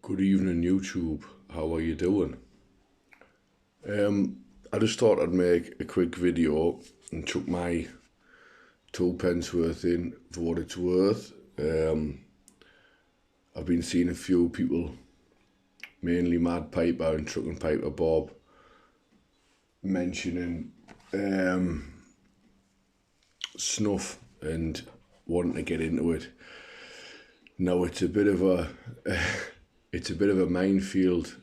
Good evening, YouTube. How are you doing? I just thought I'd make a quick video and chuck my 2 pence worth in for what it's worth. I've been seeing a few people, mainly Mad Piper and Trucking Piper Bob, mentioning snuff and wanting to get into it. Now it's a bit of a minefield.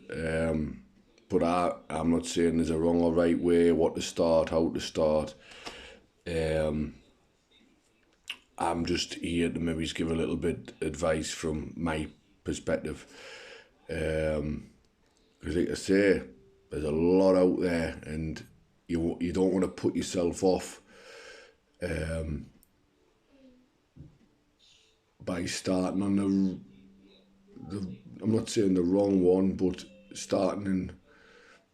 But I'm not saying there's a wrong or right way, what to start, how to start. I'm just here to maybe give a little bit advice from my perspective. Because like I say, there's a lot out there, and you don't want to put yourself off by starting on the I'm not saying the wrong one, but starting and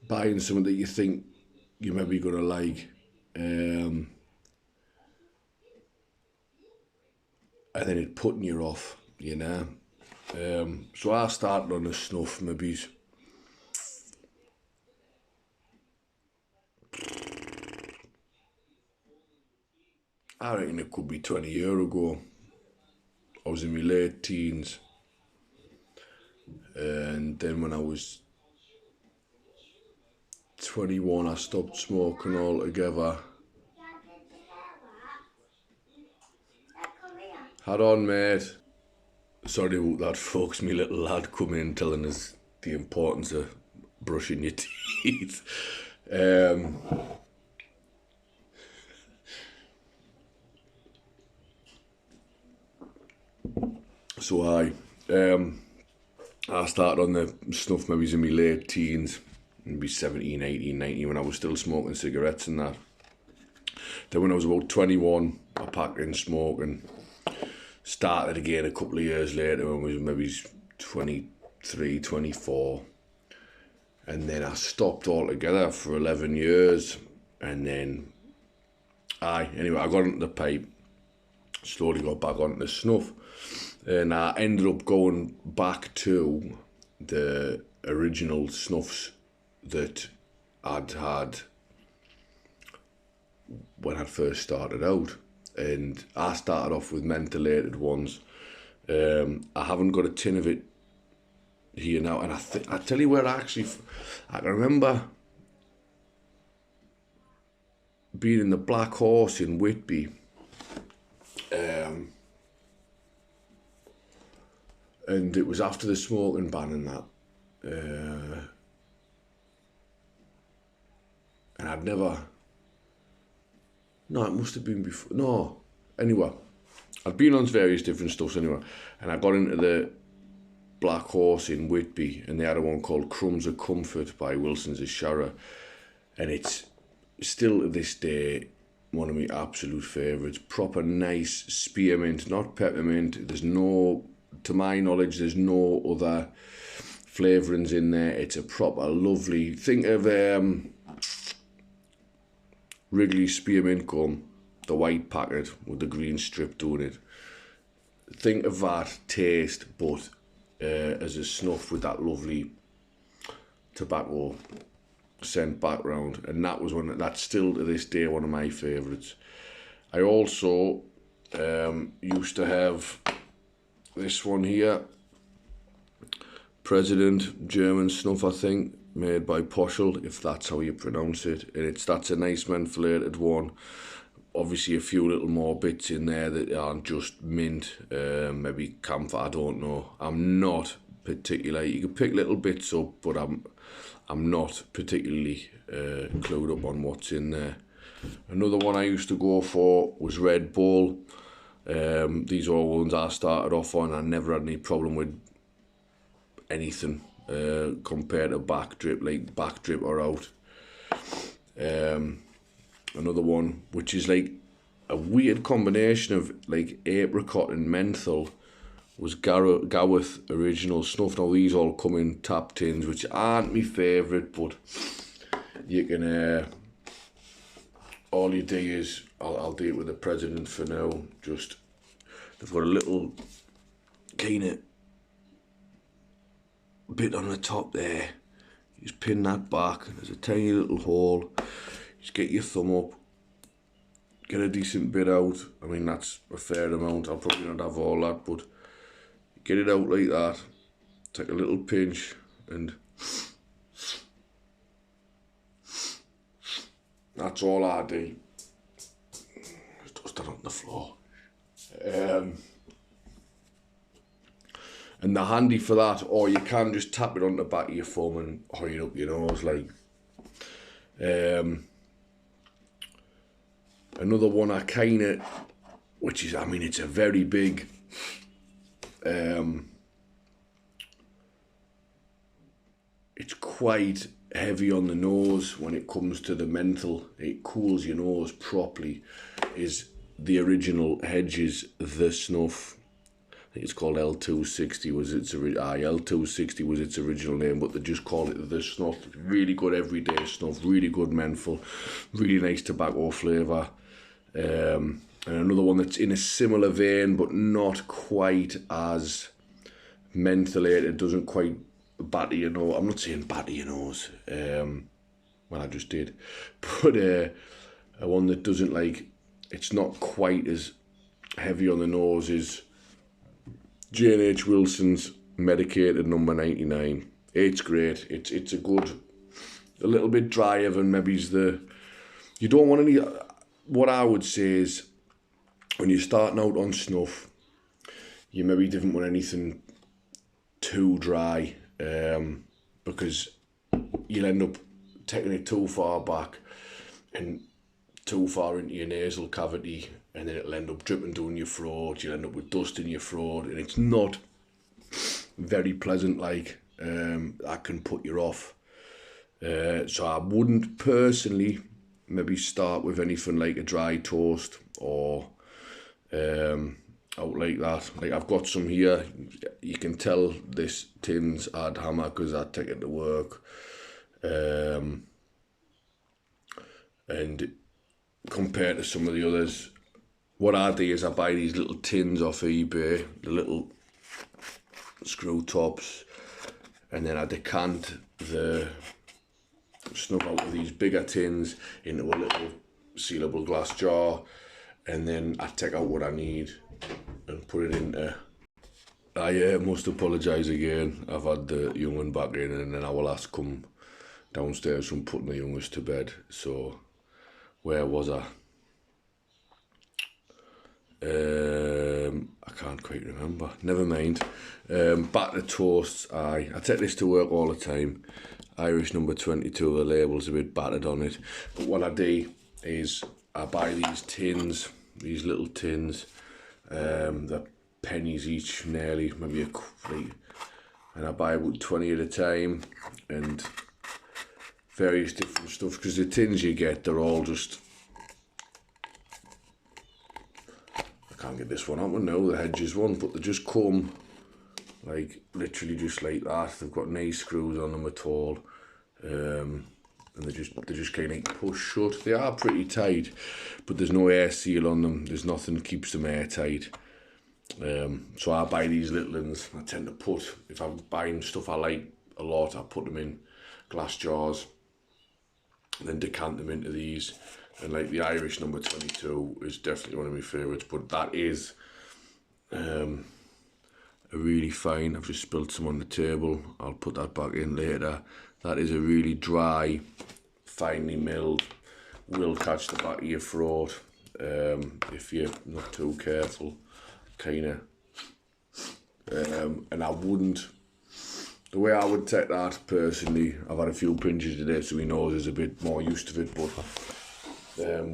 buying something that you think you're maybe gonna like, and then it putting you off, you know. So I started on a snuff maybe I reckon it could be 20 years ago. I was in my late teens, and then when I was 21 I stopped smoking altogether. Had on, mate. Sorry about that, folks. My little lad come in telling us the importance of brushing your teeth. So I started on the snuff maybe in my late teens, maybe 17, 18, 19, when I was still smoking cigarettes and that. Then when I was about 21, I packed in smoking. Started again a couple of years later when I was maybe 23, 24. And then I stopped altogether for 11 years. And then, anyway, I got into the pipe, slowly got back onto the snuff. And I ended up going back to the original snuffs that I'd had when I first started out. And I started off with mentholated ones. I haven't got a tin of it here now, and I tell you where I can remember being in the Black Horse in Whitby, and it was after the smoking ban and that, and I'd never. No, it must have been before. No, anyway, I'd been on various different stuffs anyway, and I got into the Black Horse in Whitby, and they had a one called Crumbs of Comfort by Wilson's of Shara, and it's still to this day one of my absolute favourites. Proper nice spearmint, not peppermint. There's no, to my knowledge, there's no other flavourings in there. It's a proper lovely, think of Wrigley spearmint gum, the white packet with the green strip doing it. Think of that taste, but as a snuff with that lovely tobacco scent background, and that's still to this day one of my favourites. I also used to have this one here, President German snuff, I think, made by Poschel, if that's how you pronounce it. And that's a nice mentholated one. Obviously a few little more bits in there that aren't just mint, maybe camphor, I don't know. I'm not particular. You can pick little bits up, but I'm not particularly clued up on what's in there. Another one I used to go for was Red Bull. These are all ones I started off on. I never had any problem with anything compared to back drip, like back drip or out. Another one which is like a weird combination of like apricot and menthol was Gaworth Original Snuff. Now these all come in tap tins, which aren't my favourite, but you can all you do is I'll do it with the President for now. Just they've got a little kind of bit on the top there. You just pin that back, and there's a tiny little hole. Just get your thumb up, get a decent bit out. I mean, that's a fair amount. I'll probably not have all that, but get it out like that. Take a little pinch, and that's all I do. Just dust that on the floor. And they're handy for that, or you can just tap it on the back of your thumb and hurry it up your nose, like. Another one I kinda, which is, I mean, it's a very big, it's quite heavy on the nose when it comes to the menthol. It cools your nose properly, is the original Hedges The Snuff. I think it's called L260 was its L260 was its original name, but they just call it The Snuff. Really good everyday snuff, really good menthol, really nice tobacco flavour. And another one that's in a similar vein, but not quite as mentholated, doesn't quite batter your nose. I'm not saying batter your nose, well, I just did, but a one that doesn't, like, it's not quite as heavy on the nose is J&H Wilson's Medicated number 99. It's great. It's a good, a little bit drier than maybe's the, you don't want any, what I would say is, when you're starting out on snuff, you maybe didn't want anything too dry, because you'll end up taking it too far back and too far into your nasal cavity, and then it'll end up dripping down your throat. You'll end up with dust in your throat, and it's not very pleasant, like, that can put you off. So I wouldn't personally maybe start with anything like a dry toast or out like that. Like, I've got some here, you can tell this tin's had hammer because I take it to work, and compared to some of the others, what I do is I buy these little tins off eBay, the little screw tops, and then I decant the snuff out of these bigger tins into a little sealable glass jar, and then I take out what I need and put it into. I must apologise again. I've had the young one back in, and then I will ask come downstairs from putting the youngest to bed. So, where was I? I can't quite remember. Never mind. Back to toasts. I take this to work all the time. Irish number 22. The label's a bit battered on it, but what I do is I buy these tins, these little tins. They're pennies each, nearly, maybe a quid, and I buy about 20 at a time, and various different stuff, because the tins you get, they're all just, I can't get this one out now, the Hedges one, but they just come like literally just like that. They've got no screws on them at all, and they just kind of push shut. They are pretty tight, but there's no air seal on them. There's nothing that keeps them airtight. So I buy these little ones. I tend to put, if I'm buying stuff I like a lot, I put them in glass jars and then decant them into these. And like the Irish number 22 is definitely one of my favourites, but that is a really fine, I've just spilled some on the table, I'll put that back in later. That is a really dry, finely milled, will catch the back of your throat if you're not too careful, kind of. And I wouldn't, the way I would take that personally, I've had a few pinches today, so my nose is a bit more used to it, but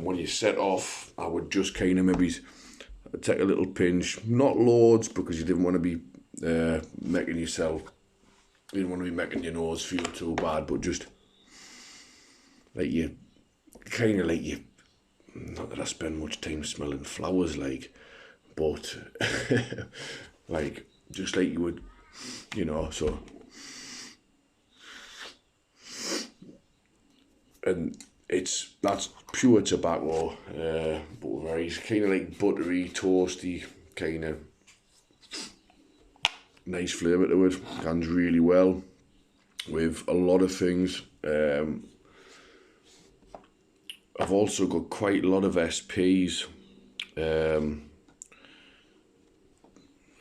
when you set off, I would just kind of maybe take a little pinch, not loads, because you didn't want to be making yourself, you didn't want to be making your nose feel too bad, but just like you, kind of like you, not that I spend much time smelling flowers, like, but like, just like you would, you know, so, and that's pure tobacco, but very kind of like buttery, toasty, kind of nice flavour to it. Goes really well with a lot of things. I've also got quite a lot of SPs. I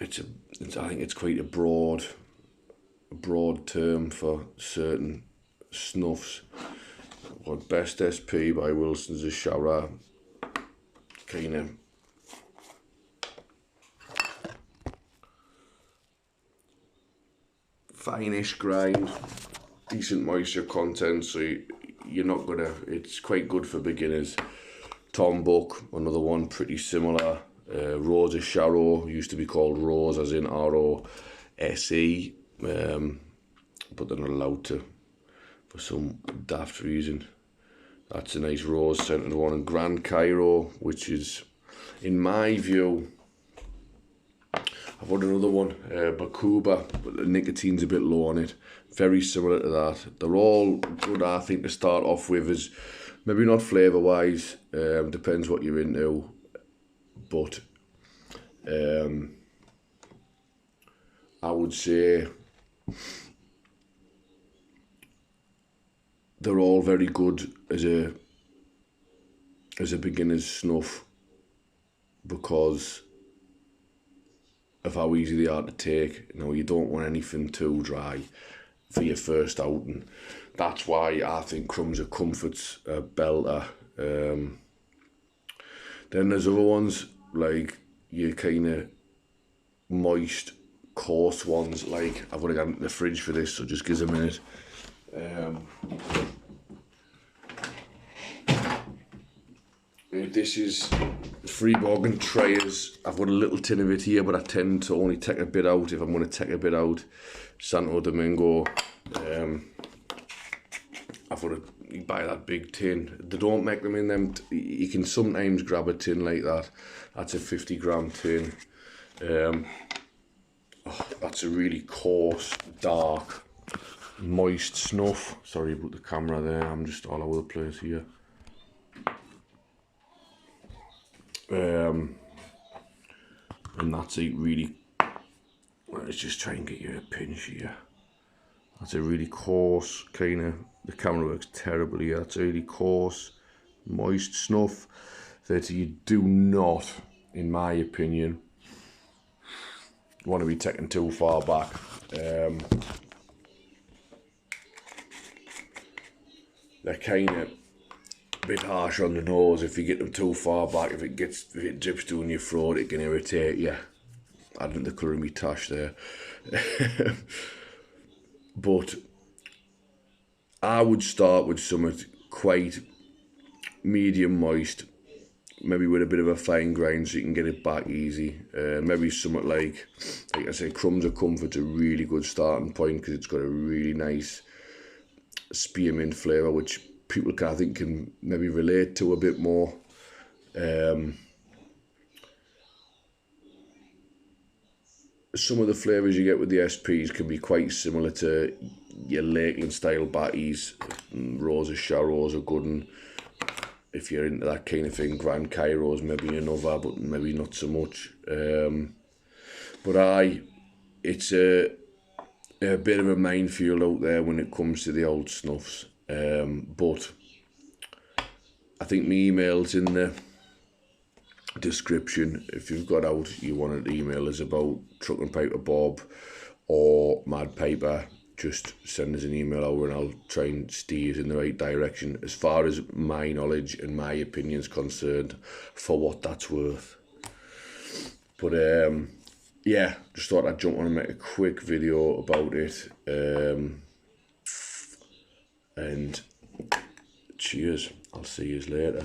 think it's quite a broad term for certain snuffs. I've got Best SP by Wilson's a shower, kind of fine-ish grind, decent moisture content, so you're not gonna, it's quite good for beginners. Tom Buck, another one pretty similar. Rose of Sharrow, used to be called Rose as in R-O-S-E, but they're not allowed to for some daft reason. That's a nice rose scented one. And Grand Cairo, which is, in my view, I've got another one, Bakuba, but the nicotine's a bit low on it. Very similar to that. They're all good, I think, to start off with, as maybe not flavour-wise, depends what you're into, but I would say they're all very good as a beginner's snuff because of how easy they are to take. You know, you don't want anything too dry for your first outing. That's why I think Crumbs of Comfort's a belter. Then there's other ones like your kind of moist, coarse ones. Like, I've got to get into the fridge for this, so just give us a minute. This is Freeborg Trayers. I've got a little tin of it here, but I tend to only take a bit out if I'm going to take a bit out. Santo Domingo. I've got to buy that big tin. They don't make them in them. You can sometimes grab a tin like that. That's a 50-gram tin. That's a really coarse, dark, moist snuff. Sorry about the camera there. I'm just all over the place here. And that's a really, let's just try and get you a pinch here. That's a really coarse kind of, the camera works terribly here. That's a really coarse, moist snuff that you do not, in my opinion, want to be taken too far back. They're kind of a bit harsh on the nose if you get them too far back. If it drips down your throat, it can irritate you. Adding the colour of me tash there. But I would start with something quite medium moist, maybe with a bit of a fine grind so you can get it back easy. Maybe something like I say, Crumbs of Comfort's a really good starting point because it's got a really nice spearmint flavour, which people I think can maybe relate to a bit more. Some of the flavours you get with the SPs can be quite similar to your Lakeland style batties. Rose of Sharrow's a good one. If you're into that kind of thing, Grand Cairo's maybe another, but maybe not so much. But it's a bit of a minefield out there when it comes to the old snuffs. But I think my email's in the description. If you've got out, you want to email us about Truck and Paper Bob or Mad Paper, just send us an email over and I'll try and steer us in the right direction as far as my knowledge and my opinion's concerned, for what that's worth. But yeah, just thought I'd jump on and make a quick video about it. And cheers, I'll see you later.